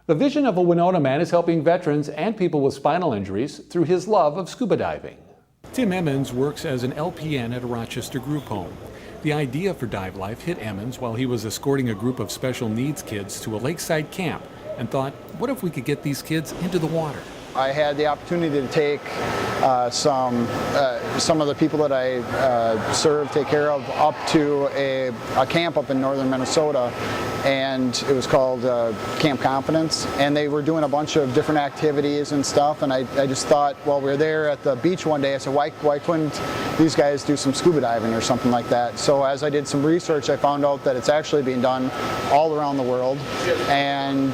The vision of a Winona man is helping veterans and people with spinal injuries through his love of scuba diving. Tim Emmons works as an LPN at a Rochester group home. The idea for Divelife hit Emmons while he was escorting a group of special needs kids to a lakeside camp and thought, what if we could get these kids into the water? I had the opportunity to take some of the people that I serve, take care of, up to a camp up in northern Minnesota, and it was called Camp Confidence, and they were doing a bunch of different activities and stuff, and I just thought, well, we were there at the beach one day, I said, why couldn't these guys do some scuba diving or something like that? So as I did some research, I found out that it's actually being done all around the world, and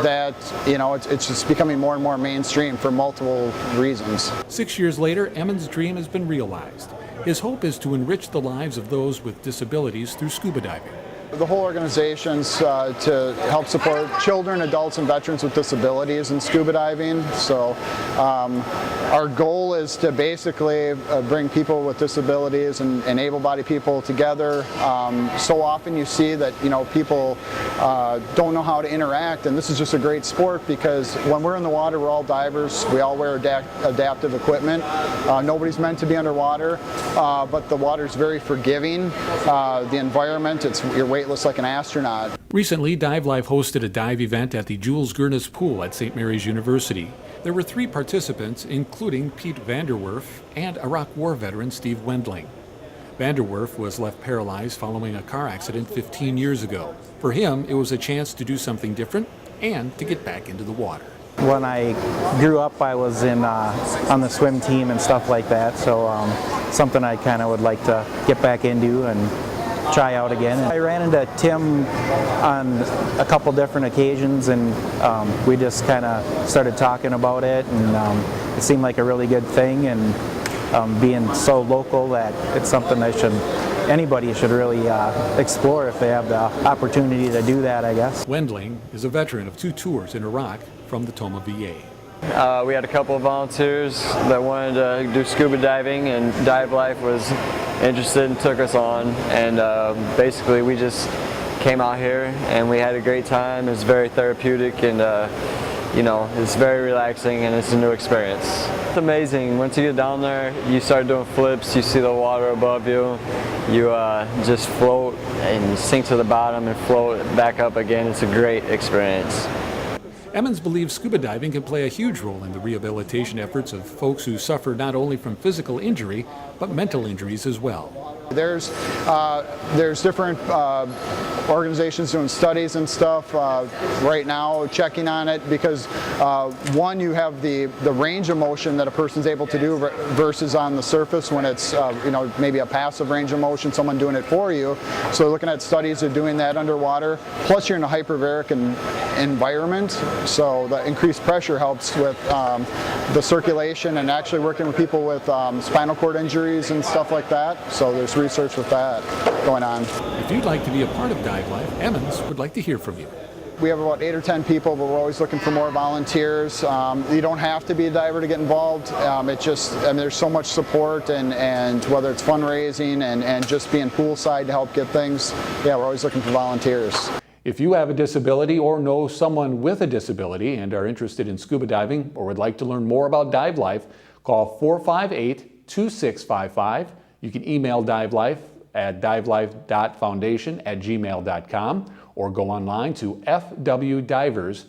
that, you know, it's just becoming more and more mainstream for multiple reasons. 6 years later, Emmons' dream has been realized. His hope is to enrich the lives of those with disabilities through scuba diving. The whole organization's to help support children, adults, and veterans with disabilities in scuba diving. So our goal is to basically bring people with disabilities and able-bodied people together. So often you see that, you know, people don't know how to interact, and this is just a great sport because when we're in the water, we're all divers. We all wear adaptive equipment. Nobody's meant to be underwater, but the water's very forgiving. The environment, you're weightless like an astronaut. Recently, Divelife hosted a dive event at the Jules Gurnis Pool at St. Mary's University. There were 3 participants, including Pete Vanderwerf and Iraq War veteran Steve Wendling. Vanderwerf was left paralyzed following a car accident 15 years ago. For him, it was a chance to do something different and to get back into the water. When I grew up, I was on the swim team and stuff like that, so something I kind of would like to get back into and try out again. I ran into Tim on a couple different occasions, and we just kind of started talking about it, and it seemed like a really good thing, and being so local that it's something anybody should really explore if they have the opportunity to do that, I guess. Wendling is a veteran of 2 tours in Iraq from the Toma VA. We had a couple of volunteers that wanted to do scuba diving, and Divelife was interested and took us on, and basically we just came out here and we had a great time. It was very therapeutic, and you know, it's very relaxing, and it's a new experience. It's amazing. Once you get down there, you start doing flips, you see the water above you, you just float and you sink to the bottom and float back up again. It's a great experience. Emmons believes scuba diving can play a huge role in the rehabilitation efforts of folks who suffer not only from physical injury, but mental injuries as well. There's different organizations doing studies and stuff right now, checking on it, because one, you have the range of motion that a person's able to do versus on the surface when it's you know, maybe a passive range of motion, someone doing it for you. So looking at studies of doing that underwater, plus you're in a hyperbaric environment, so the increased pressure helps with the circulation, and actually working with people with spinal cord injuries and stuff like that. So there's research with that going on. If you'd like to be a part of Divelife, Emmons would like to hear from you. We have about 8 or 10 people, but we're always looking for more volunteers. You don't have to be a diver to get involved. It just, I mean, there's so much support, and whether it's fundraising and just being poolside to help get things, yeah, we're always looking for volunteers. If you have a disability or know someone with a disability and are interested in scuba diving or would like to learn more about Divelife, call 458-2655. You can email Divelife at divelife.foundation@gmail.com or go online to fwdivers.org.